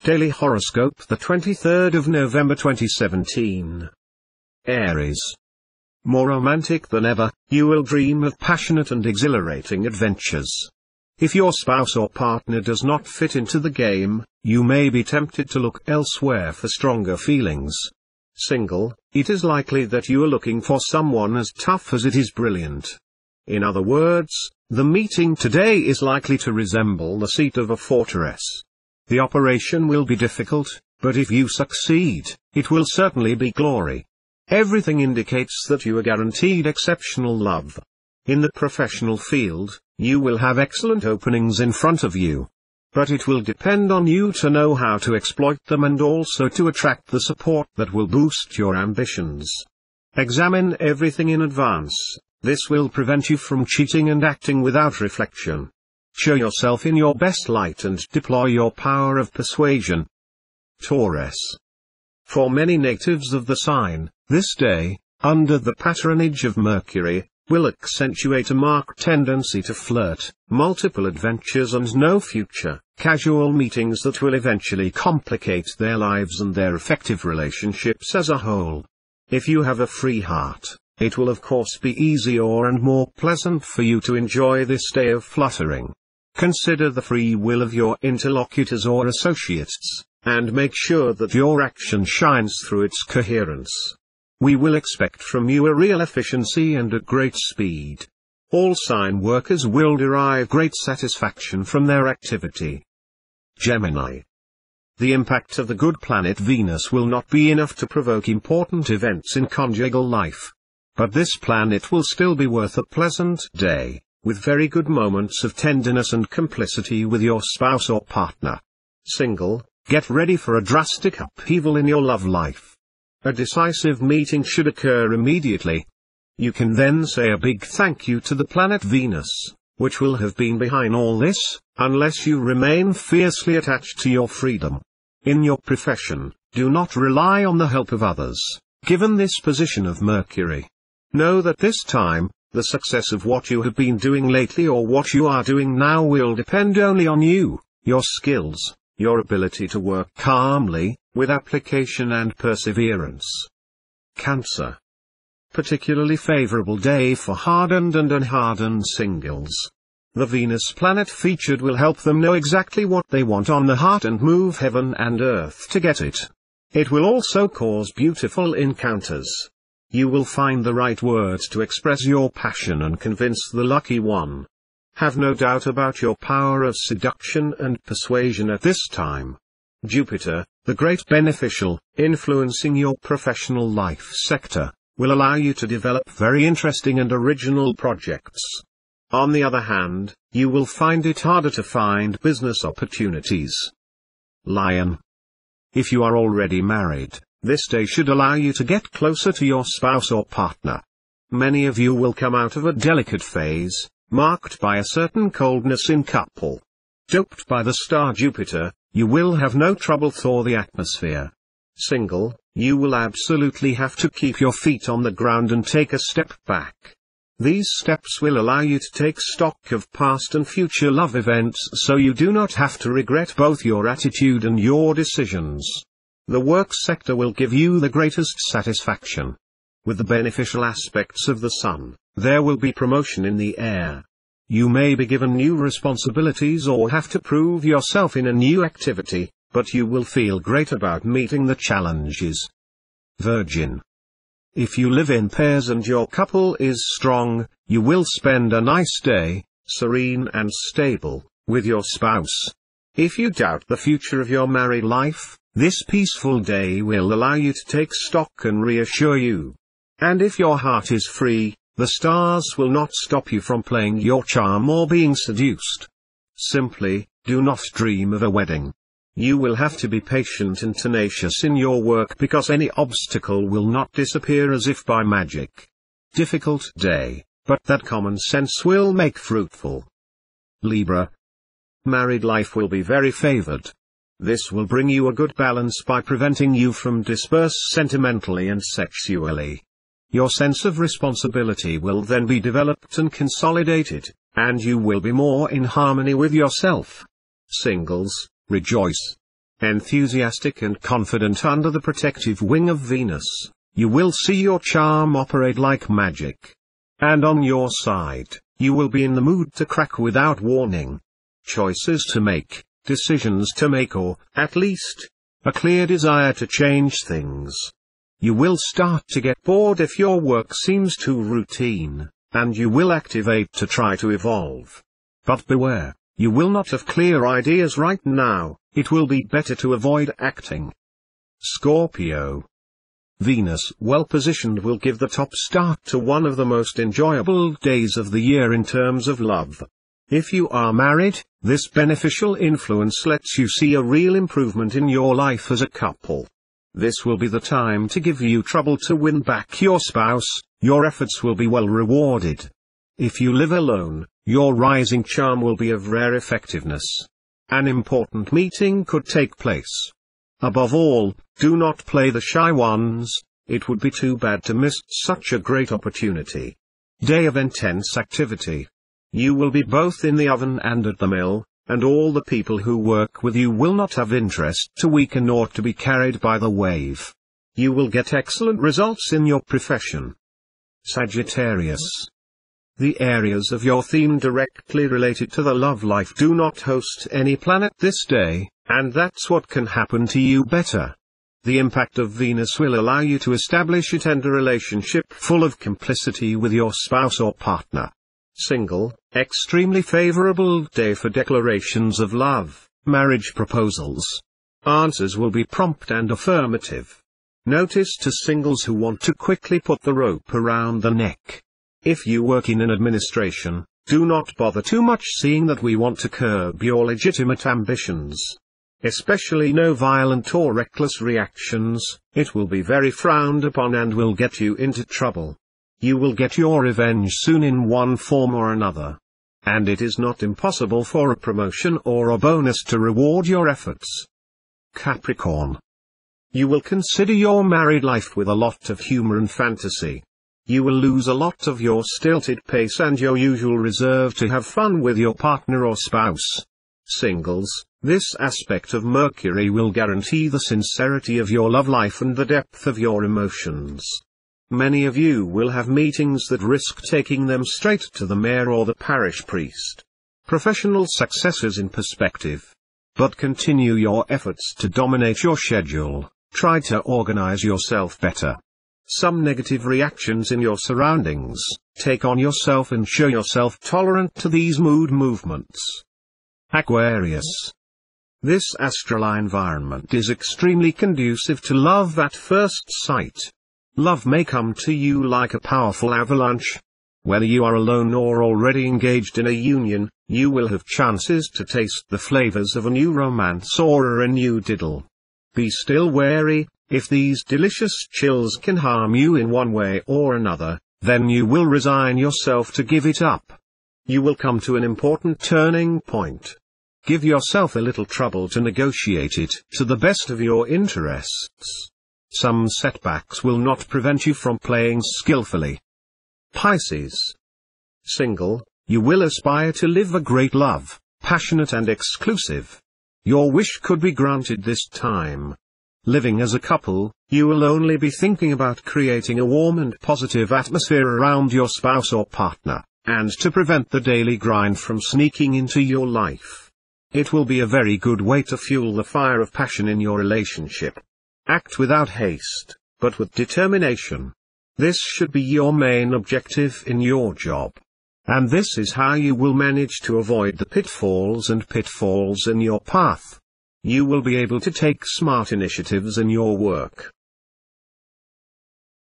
Daily Horoscope, the 23rd of November 2017. Aries. More romantic than ever, you will dream of passionate and exhilarating adventures. If your spouse or partner does not fit into the game, you may be tempted to look elsewhere for stronger feelings. Single, it is likely that you are looking for someone as tough as it is brilliant. In other words, the meeting today is likely to resemble the siege of a fortress. The operation will be difficult, but if you succeed, it will certainly be glory. Everything indicates that you are guaranteed exceptional love. In the professional field, you will have excellent openings in front of you. But it will depend on you to know how to exploit them and also to attract the support that will boost your ambitions. Examine everything in advance. This will prevent you from cheating and acting without reflection. Show yourself in your best light and deploy your power of persuasion. Taurus. For many natives of the sign, this day, under the patronage of Mercury, will accentuate a marked tendency to flirt, multiple adventures and no future, casual meetings that will eventually complicate their lives and their effective relationships as a whole. If you have a free heart, it will of course be easier and more pleasant for you to enjoy this day of fluttering. Consider the free will of your interlocutors or associates, and make sure that your action shines through its coherence. We will expect from you a real efficiency and a great speed. All sign workers will derive great satisfaction from their activity. Gemini. The impact of the good planet Venus will not be enough to provoke important events in conjugal life. But this planet will still be worth a pleasant day, with very good moments of tenderness and complicity with your spouse or partner. Single, get ready for a drastic upheaval in your love life. A decisive meeting should occur immediately. You can then say a big thank you to the planet Venus, which will have been behind all this, unless you remain fiercely attached to your freedom. In your profession, do not rely on the help of others, given this position of Mercury. Know that this time, the success of what you have been doing lately or what you are doing now will depend only on you, your skills, your ability to work calmly, with application and perseverance. Cancer. Particularly favorable day for hardened and unhardened singles. The Venus planet featured will help them know exactly what they want on the heart and move heaven and earth to get it. It will also cause beautiful encounters. You will find the right words to express your passion and convince the lucky one. Have no doubt about your power of seduction and persuasion at this time. Jupiter, the great beneficial, influencing your professional life sector, will allow you to develop very interesting and original projects. On the other hand, you will find it harder to find business opportunities. Lion. If you are already married, this day should allow you to get closer to your spouse or partner. Many of you will come out of a delicate phase, marked by a certain coldness in couple. Doped by the star Jupiter, you will have no trouble thaw the atmosphere. Single, you will absolutely have to keep your feet on the ground and take a step back. These steps will allow you to take stock of past and future love events so you do not have to regret both your attitude and your decisions. The work sector will give you the greatest satisfaction. With the beneficial aspects of the sun, there will be promotion in the air. You may be given new responsibilities or have to prove yourself in a new activity, but you will feel great about meeting the challenges. Virgin. If you live in pairs and your couple is strong, you will spend a nice day, serene and stable, with your spouse. If you doubt the future of your married life, this peaceful day will allow you to take stock and reassure you. And if your heart is free, the stars will not stop you from playing your charm or being seduced. Simply, do not dream of a wedding. You will have to be patient and tenacious in your work because any obstacle will not disappear as if by magic. Difficult day, but that common sense will make fruitful. Libra. Married life will be very favored. This will bring you a good balance by preventing you from disperse sentimentally and sexually. Your sense of responsibility will then be developed and consolidated, and you will be more in harmony with yourself. Singles, rejoice. Enthusiastic and confident under the protective wing of Venus, you will see your charm operate like magic. And on your side, you will be in the mood to crack without warning. Choices to make, decisions to make, or, at least, a clear desire to change things. You will start to get bored if your work seems too routine, and you will activate to try to evolve. But beware, you will not have clear ideas right now. It will be better to avoid acting. Scorpio. Venus well positioned will give the top start to one of the most enjoyable days of the year in terms of love. If you are married, this beneficial influence lets you see a real improvement in your life as a couple. This will be the time to give you trouble to win back your spouse. Your efforts will be well rewarded. If you live alone, your rising charm will be of rare effectiveness. An important meeting could take place. Above all, do not play the shy ones. It would be too bad to miss such a great opportunity. Day of intense activity. You will be both in the oven and at the mill, and all the people who work with you will not have interest to weaken or to be carried by the wave. You will get excellent results in your profession. Sagittarius. The areas of your theme directly related to the love life do not host any planet this day, and that's what can happen to you better. The impact of Venus will allow you to establish a tender relationship full of complicity with your spouse or partner. Single, extremely favorable day for declarations of love, marriage proposals. Answers will be prompt and affirmative. Notice to singles who want to quickly put the rope around the neck. If you work in an administration, do not bother too much seeing that we want to curb your legitimate ambitions. Especially no violent or reckless reactions. It will be very frowned upon and will get you into trouble. You will get your revenge soon in one form or another. And it is not impossible for a promotion or a bonus to reward your efforts. Capricorn. You will consider your married life with a lot of humor and fantasy. You will lose a lot of your stilted pace and your usual reserve to have fun with your partner or spouse. Singles, this aspect of Mercury will guarantee the sincerity of your love life and the depth of your emotions. Many of you will have meetings that risk taking them straight to the mayor or the parish priest. Professional success is in perspective. But continue your efforts to dominate your schedule. Try to organize yourself better. Some negative reactions in your surroundings. Take on yourself and show yourself tolerant to these mood movements. Aquarius. This astral environment is extremely conducive to love at first sight. Love may come to you like a powerful avalanche. Whether you are alone or already engaged in a union, you will have chances to taste the flavors of a new romance or a renewed idyll. Be still wary. If these delicious chills can harm you in one way or another, then you will resign yourself to give it up. You will come to an important turning point. Give yourself a little trouble to negotiate it to the best of your interests. Some setbacks will not prevent you from playing skillfully. Pisces. Single, you will aspire to live a great love, passionate and exclusive. Your wish could be granted this time. Living as a couple, you will only be thinking about creating a warm and positive atmosphere around your spouse or partner, and to prevent the daily grind from sneaking into your life. It will be a very good way to fuel the fire of passion in your relationship. Act without haste, but with determination. This should be your main objective in your job. And this is how you will manage to avoid the pitfalls in your path. You will be able to take smart initiatives in your work.